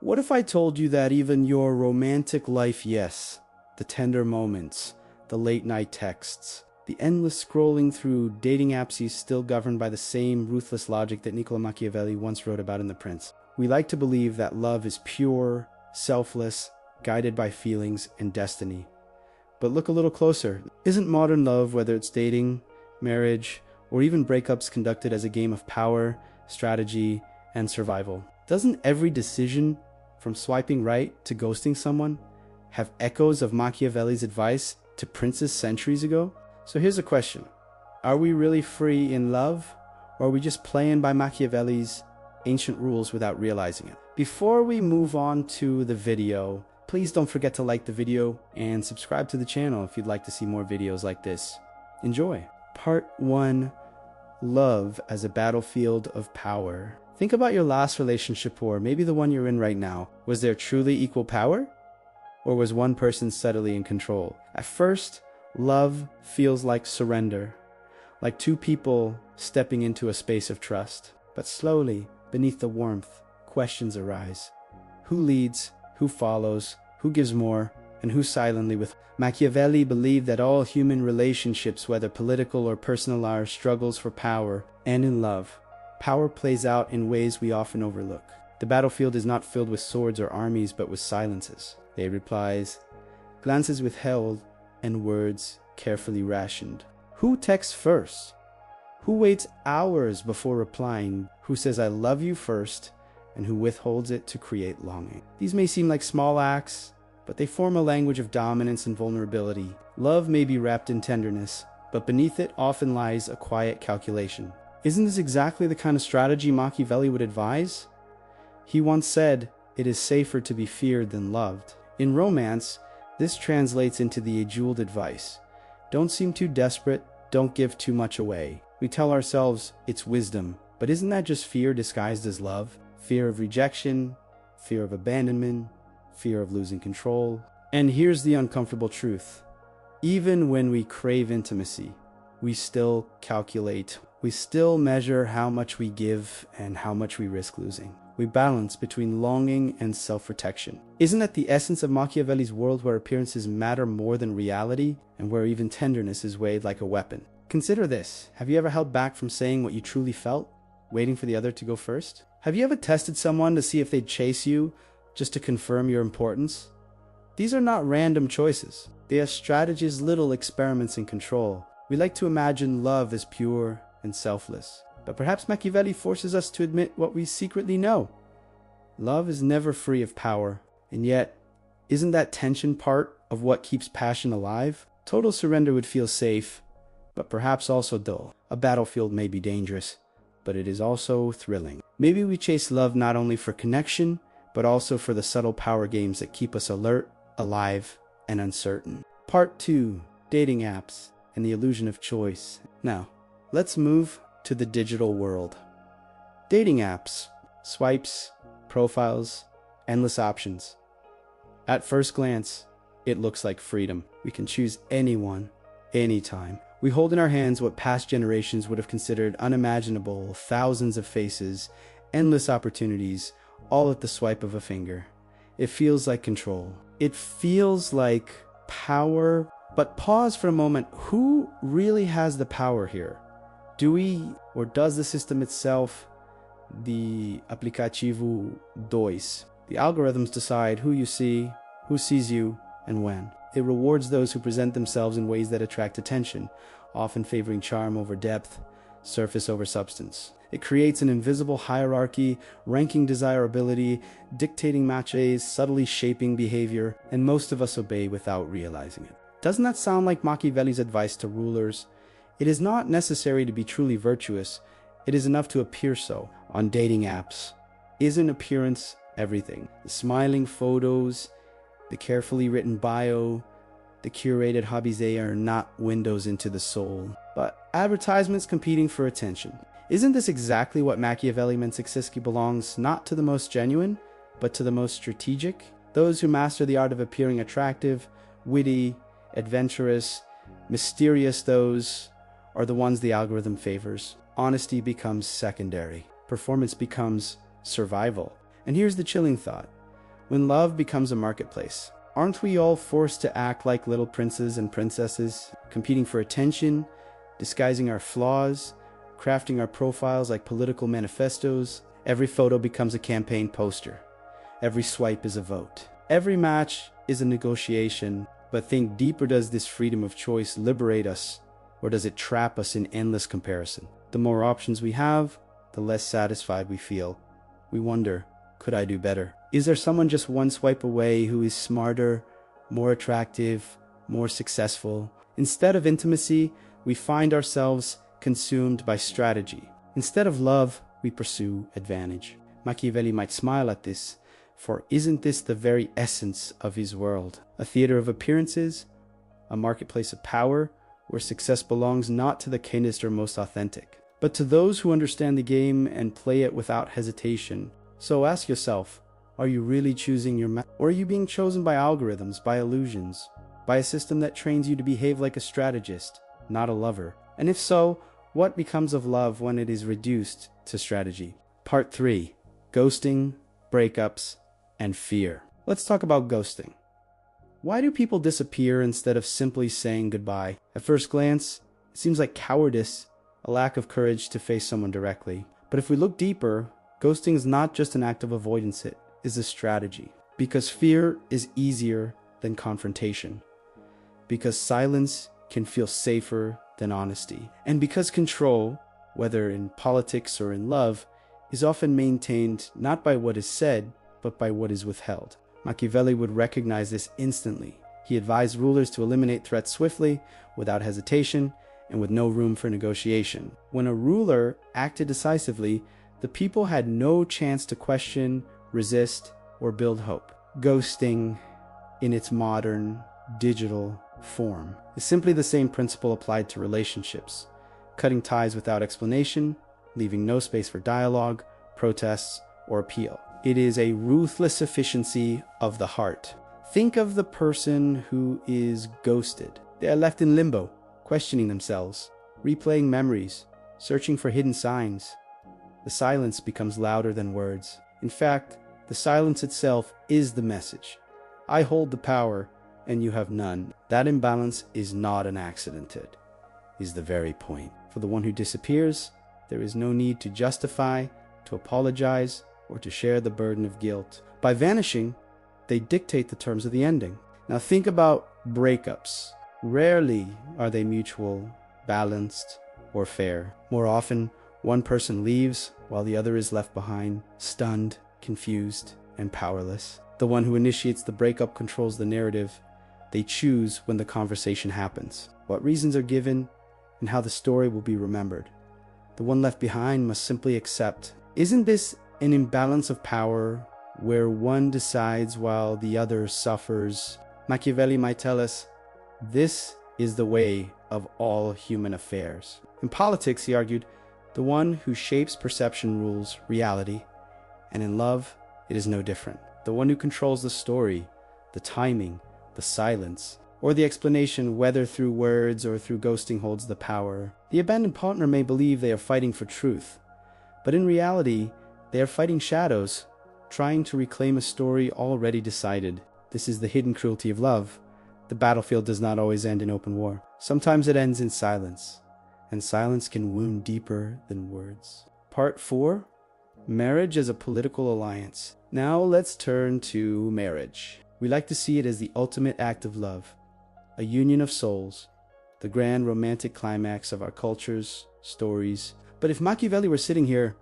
What if I told you that even your romantic life, yes, the tender moments, the late night texts, the endless scrolling through dating apps is still governed by the same ruthless logic that Niccolò Machiavelli once wrote about in The Prince? We like to believe that love is pure, selfless, guided by feelings and destiny. But look a little closer. Isn't modern love, whether it's dating, marriage, or even breakups, conducted as a game of power, strategy, and survival? Doesn't every decision, from swiping right to ghosting someone, have echoes of Machiavelli's advice to princes centuries ago? So here's a question. Are we really free in love, or are we just playing by Machiavelli's ancient rules without realizing it? Before we move on to the video, please don't forget to like the video and subscribe to the channel if you'd like to see more videos like this. Enjoy. Part 1. Love as a battlefield of power. Think about your last relationship, or maybe the one you're in right now. Was there truly equal power? Or was one person subtly in control? At first, love feels like surrender, like two people stepping into a space of trust. But slowly, beneath the warmth, questions arise. Who leads? Who follows? Who gives more? And who silently with? Machiavelli believed that all human relationships, whether political or personal, are struggles for power. And in love, power plays out in ways we often overlook. The battlefield is not filled with swords or armies, but with silences. They replies, glances withheld, and words carefully rationed. Who texts first? Who waits hours before replying? Who says I love you first, and who withholds it to create longing? These may seem like small acts, but they form a language of dominance and vulnerability. Love may be wrapped in tenderness, but beneath it often lies a quiet calculation. Isn't this exactly the kind of strategy Machiavelli would advise? He once said, "It is safer to be feared than loved." In romance, this translates into the age-old advice. Don't seem too desperate, don't give too much away. We tell ourselves it's wisdom, but isn't that just fear disguised as love? Fear of rejection, fear of abandonment, fear of losing control. And here's the uncomfortable truth. Even when we crave intimacy, we still calculate. We still measure how much we give and how much we risk losing. We balance between longing and self-protection. Isn't that the essence of Machiavelli's world, where appearances matter more than reality, and where even tenderness is weighed like a weapon? Consider this. Have you ever held back from saying what you truly felt, waiting for the other to go first? Have you ever tested someone to see if they'd chase you, just to confirm your importance? These are not random choices. They are strategies, little experiments in control. We like to imagine love as pure and selfless. But perhaps Machiavelli forces us to admit what we secretly know. Love is never free of power. And yet, isn't that tension part of what keeps passion alive? Total surrender would feel safe, but perhaps also dull. A battlefield may be dangerous, but it is also thrilling. Maybe we chase love not only for connection, but also for the subtle power games that keep us alert, alive, and uncertain. Part 2. Dating apps and the illusion of choice. Now, let's move to the digital world. Dating apps, swipes, profiles, endless options. At first glance, it looks like freedom. We can choose anyone, anytime. We hold in our hands what past generations would have considered unimaginable: thousands of faces, endless opportunities, all at the swipe of a finger. It feels like control. It feels like power. But pause for a moment. Who really has the power here? Do we, or does the system itself, the aplicativo 2? The algorithms decide who you see, who sees you, and when. It rewards those who present themselves in ways that attract attention, often favoring charm over depth, surface over substance. It creates an invisible hierarchy, ranking desirability, dictating matches, subtly shaping behavior, and most of us obey without realizing it. Doesn't that sound like Machiavelli's advice to rulers? It is not necessary to be truly virtuous. It is enough to appear so. On dating apps, isn't appearance everything? The smiling photos, the carefully written bio, the curated hobbies, they are not windows into the soul, but advertisements competing for attention. Isn't this exactly what Machiavelli meant? Success belongs not to the most genuine, but to the most strategic. Those who master the art of appearing attractive, witty, adventurous, mysterious, those are the ones the algorithm favors. Honesty becomes secondary. Performance becomes survival. And here's the chilling thought. When love becomes a marketplace, aren't we all forced to act like little princes and princesses, competing for attention, disguising our flaws, crafting our profiles like political manifestos? Every photo becomes a campaign poster. Every swipe is a vote. Every match is a negotiation. But think deeper, does this freedom of choice liberate us, or does it trap us in endless comparison? The more options we have, the less satisfied we feel. We wonder, could I do better? Is there someone just one swipe away who is smarter, more attractive, more successful? Instead of intimacy, we find ourselves consumed by strategy. Instead of love, we pursue advantage. Machiavelli might smile at this, for isn't this the very essence of his world? A theater of appearances, a marketplace of power, where success belongs not to the keenest or most authentic, but to those who understand the game and play it without hesitation. So ask yourself, are you really choosing your match? Or are you being chosen by algorithms, by illusions, by a system that trains you to behave like a strategist, not a lover? And if so, what becomes of love when it is reduced to strategy? Part 3. Ghosting, breakups, and fear. Let's talk about ghosting. Why do people disappear instead of simply saying goodbye? At first glance, it seems like cowardice, a lack of courage to face someone directly. But if we look deeper, ghosting is not just an act of avoidance, it is a strategy. Because fear is easier than confrontation. Because silence can feel safer than honesty. And because control, whether in politics or in love, is often maintained not by what is said, but by what is withheld. Machiavelli would recognize this instantly. He advised rulers to eliminate threats swiftly, without hesitation, and with no room for negotiation. When a ruler acted decisively, the people had no chance to question, resist, or build hope. Ghosting, in its modern, digital form, is simply the same principle applied to relationships, cutting ties without explanation, leaving no space for dialogue, protests, or appeal. It is a ruthless efficiency of the heart. Think of the person who is ghosted. They are left in limbo, questioning themselves, replaying memories, searching for hidden signs. The silence becomes louder than words. In fact, the silence itself is the message. I hold the power, and you have none. That imbalance is not an accident. It is the very point. For the one who disappears, there is no need to justify, to apologize, or to share the burden of guilt. By vanishing, they dictate the terms of the ending. Now think about breakups. Rarely are they mutual, balanced, or fair. More often, one person leaves while the other is left behind, stunned, confused, and powerless. The one who initiates the breakup controls the narrative. They choose when the conversation happens, what reasons are given, and how the story will be remembered. The one left behind must simply accept. Isn't this an imbalance of power where one decides while the other suffers? Machiavelli might tell us, this is the way of all human affairs. In politics, he argued, the one who shapes perception rules reality, and in love, it is no different. The one who controls the story, the timing, the silence, or the explanation, whether through words or through ghosting, holds the power. The abandoned partner may believe they are fighting for truth, but in reality, they are fighting shadows, trying to reclaim a story already decided. This is the hidden cruelty of love. The battlefield does not always end in open war. Sometimes it ends in silence, and silence can wound deeper than words. Part 4. Marriage as a political alliance. Now let's turn to marriage. We like to see it as the ultimate act of love, a union of souls, the grand romantic climax of our cultures, stories. But if Machiavelli were sitting here,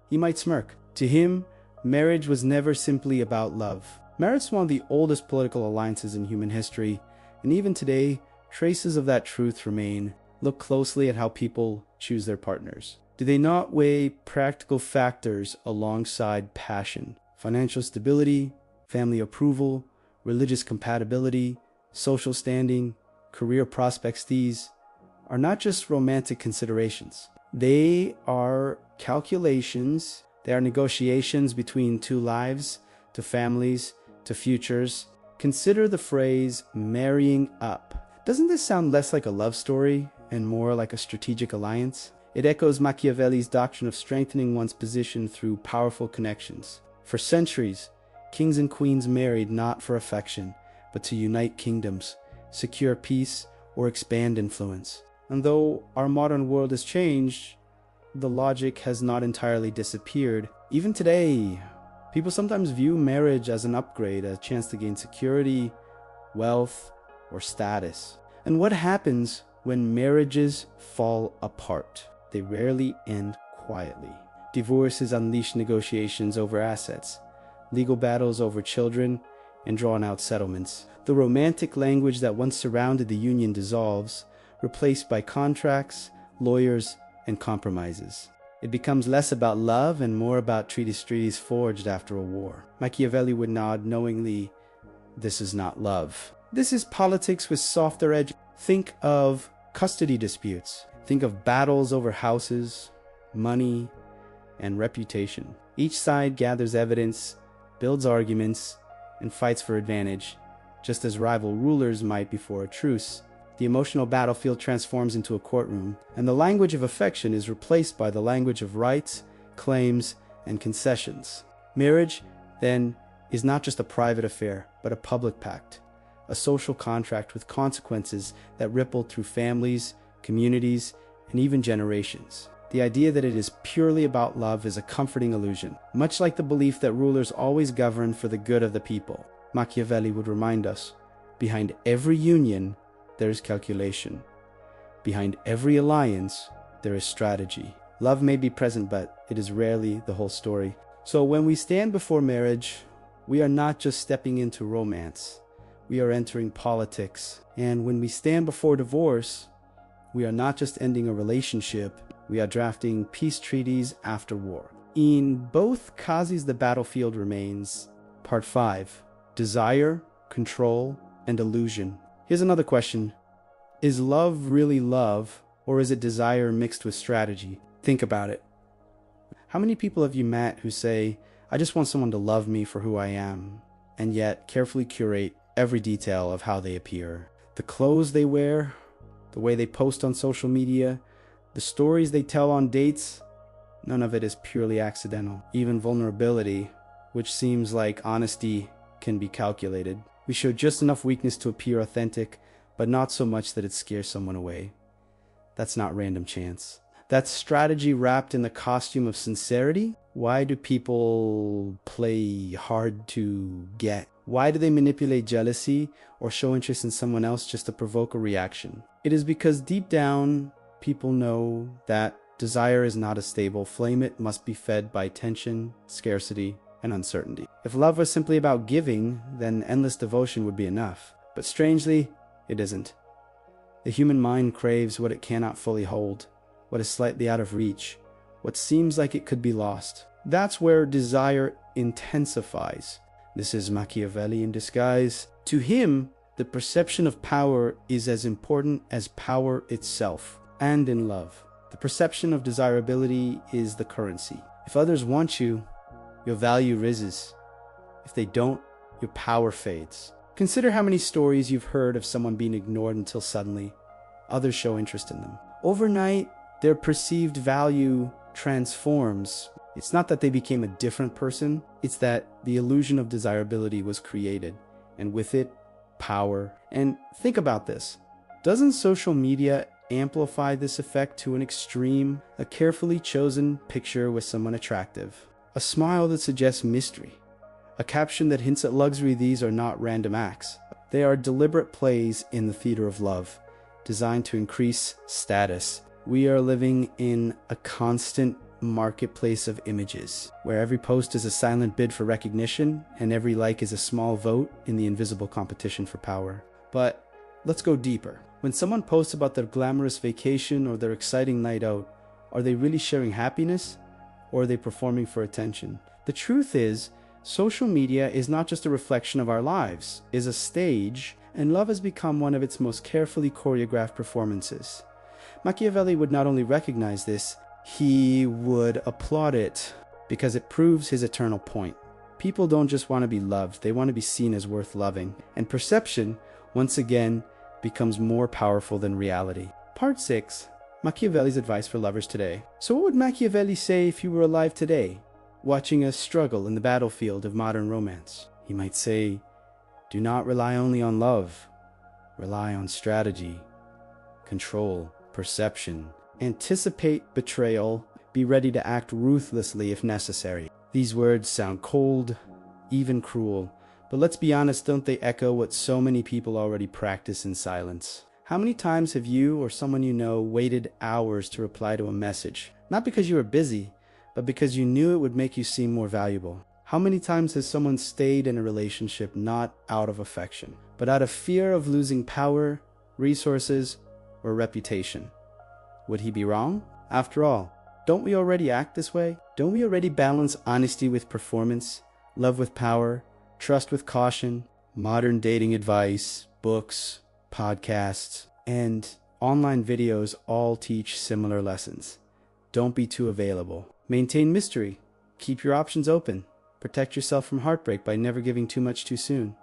he might smirk. To him, marriage was never simply about love. Marriage is one of the oldest political alliances in human history, and even today, traces of that truth remain. Look closely at how people choose their partners. Do they not weigh practical factors alongside passion? Financial stability, family approval, religious compatibility, social standing, career prospects. These are not just romantic considerations. They are calculations. They are negotiations between two lives, to families, to futures. Consider the phrase marrying up. Doesn't this sound less like a love story and more like a strategic alliance? It echoes Machiavelli's doctrine of strengthening one's position through powerful connections. For centuries, Kings and queens married not for affection, but to unite kingdoms, secure peace, or expand influence. And though our modern world has changed, the logic has not entirely disappeared. Even today, people sometimes view marriage as an upgrade, a chance to gain security, wealth, or status. And what happens when marriages fall apart? They rarely end quietly. Divorces unleash negotiations over assets, legal battles over children, and drawn-out settlements. The romantic language that once surrounded the union dissolves, replaced by contracts, lawyers, and compromises. It becomes less about love and more about treaties forged after a war. Machiavelli would nod knowingly, this is not love. This is politics with softer edge. Think of custody disputes. Think of battles over houses, money, and reputation. Each side gathers evidence, builds arguments, and fights for advantage, just as rival rulers might before a truce. The emotional battlefield transforms into a courtroom, and the language of affection is replaced by the language of rights, claims, and concessions. Marriage, then, is not just a private affair, but a public pact, a social contract with consequences that ripple through families, communities, and even generations. The idea that it is purely about love is a comforting illusion, much like the belief that rulers always govern for the good of the people. Machiavelli would remind us, behind every union, there is calculation. Behind every alliance, there is strategy. Love may be present, but it is rarely the whole story. So when we stand before marriage, we are not just stepping into romance. We are entering politics. And when we stand before divorce, we are not just ending a relationship, we are drafting peace treaties after war. In both cases, the battlefield remains. Part 5. Desire, control, and illusion. Here's another question. Is love really love, or is it desire mixed with strategy? Think about it. How many people have you met who say, I just want someone to love me for who I am, and yet carefully curate every detail of how they appear? The clothes they wear, the way they post on social media, the stories they tell on dates, none of it is purely accidental. Even vulnerability, which seems like honesty, can be calculated. We show just enough weakness to appear authentic, but not so much that it scares someone away. That's not random chance. That's strategy wrapped in the costume of sincerity. Why do people play hard to get? Why do they manipulate jealousy or show interest in someone else just to provoke a reaction? It is because deep down, people know that desire is not a stable flame. It must be fed by tension, scarcity, and uncertainty. If love was simply about giving, then endless devotion would be enough. But strangely, it isn't. The human mind craves what it cannot fully hold, what is slightly out of reach, what seems like it could be lost. That's where desire intensifies. This is Machiavelli in disguise. To him, the perception of power is as important as power itself. And in love, the perception of desirability is the currency. If others want you, your value rises. If they don't, your power fades. Consider how many stories you've heard of someone being ignored until suddenly others show interest in them. Overnight, their perceived value transforms. It's not that they became a different person, it's that the illusion of desirability was created, and with it, power. And think about this. Doesn't social media amplify this effect to an extreme? A carefully chosen picture with someone attractive, a smile that suggests mystery, a caption that hints at luxury. These are not random acts. They are deliberate plays in the theater of love, designed to increase status. We are living in a constant marketplace of images, where every post is a silent bid for recognition, and every like is a small vote in the invisible competition for power. But let's go deeper. When someone posts about their glamorous vacation or their exciting night out, are they really sharing happiness, or are they performing for attention? The truth is, social media is not just a reflection of our lives, it is a stage, and love has become one of its most carefully choreographed performances. Machiavelli would not only recognize this, he would applaud it, because it proves his eternal point. People don't just want to be loved, they want to be seen as worth loving. And perception, once again, becomes more powerful than reality. Part 6. Machiavelli's advice for lovers today. So what would Machiavelli say if you were alive today? watching us struggle in the battlefield of modern romance. He might say, do not rely only on love. Rely on strategy, control, perception. Anticipate betrayal. Be ready to act ruthlessly if necessary. These words sound cold, even cruel, but let's be honest, don't they echo what so many people already practice in silence? How many times have you or someone you know waited hours to reply to a message? Not because you were busy, but because you knew it would make you seem more valuable. How many times has someone stayed in a relationship not out of affection, but out of fear of losing power, resources, or reputation? Would he be wrong? After all, don't we already act this way? Don't we already balance honesty with performance, love with power, trust with caution? Modern dating advice, books, podcasts, and online videos all teach similar lessons. Don't be too available. Maintain mystery. Keep your options open. Protect yourself from heartbreak by never giving too much too soon.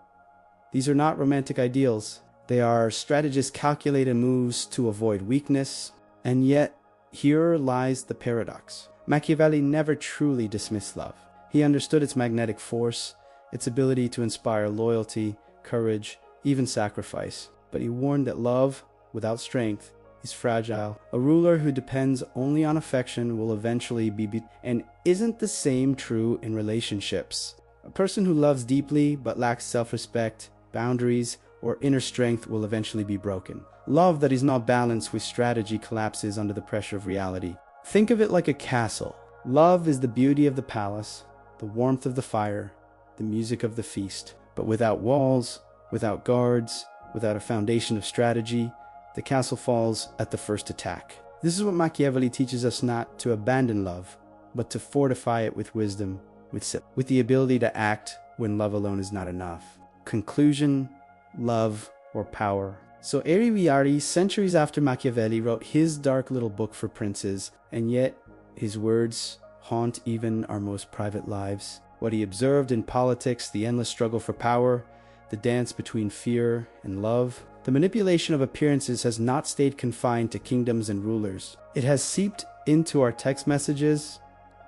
These are not romantic ideals. They are strategists' calculated moves to avoid weakness, and yet here lies the paradox. Machiavelli never truly dismissed love. He understood its magnetic force, its ability to inspire loyalty, courage, even sacrifice. But he warned that love, without strength, is fragile. A ruler who depends only on affection will eventually be beat. And isn't the same true in relationships? A person who loves deeply but lacks self-respect, boundaries, or inner strength will eventually be broken. Love that is not balanced with strategy collapses under the pressure of reality. Think of it like a castle. Love is the beauty of the palace, the warmth of the fire, the music of the feast. But without walls, without guards, without a foundation of strategy, the castle falls at the first attack. This is what Machiavelli teaches us: not to abandon love, but to fortify it with wisdom, with the ability to act when love alone is not enough. Conclusion: love or power. So Arriviari, centuries after Machiavelli, wrote his dark little book for princes, and yet his words haunt even our most private lives. What he observed in politics, the endless struggle for power, the dance between fear and love. The manipulation of appearances has not stayed confined to kingdoms and rulers. It has seeped into our text messages,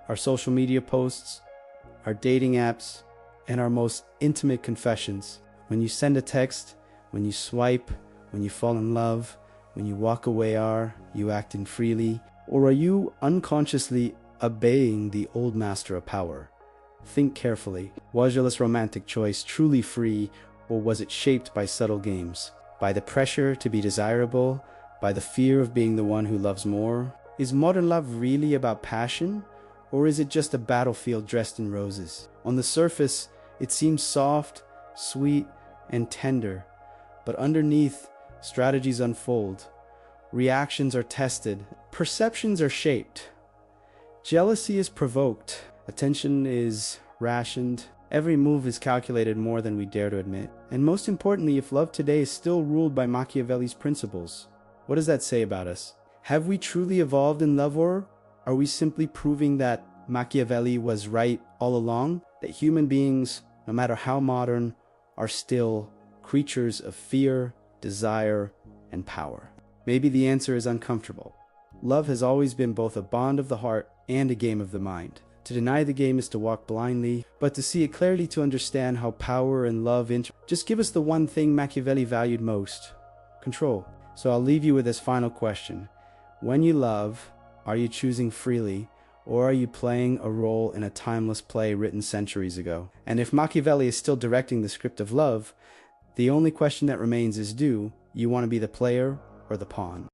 our social media posts, our dating apps, and our most intimate confessions. When you send a text, when you swipe, when you fall in love, when you walk away, are you acting freely? Or are you unconsciously obeying the old master of power? Think carefully. Was your romantic choice truly free, or was it shaped by subtle games? By the pressure to be desirable? By the fear of being the one who loves more? Is modern love really about passion? Or is it just a battlefield dressed in roses? On the surface, it seems soft, sweet, and tender. But underneath, strategies unfold. Reactions are tested. Perceptions are shaped. Jealousy is provoked. Attention is rationed. Every move is calculated more than we dare to admit. And most importantly, if love today is still ruled by Machiavelli's principles, what does that say about us? Have we truly evolved in love, or are we simply proving that Machiavelli was right all along? That human beings, no matter how modern, are still creatures of fear, desire, and power? Maybe the answer is uncomfortable. Love has always been both a bond of the heart and a game of the mind. To deny the game is to walk blindly, but to see it clearly, to understand how power and love just give us the one thing Machiavelli valued most: control. So I'll leave you with this final question. When you love, are you choosing freely, or are you playing a role in a timeless play written centuries ago? And if Machiavelli is still directing the script of love, the only question that remains is, do you want to be the player or the pawn?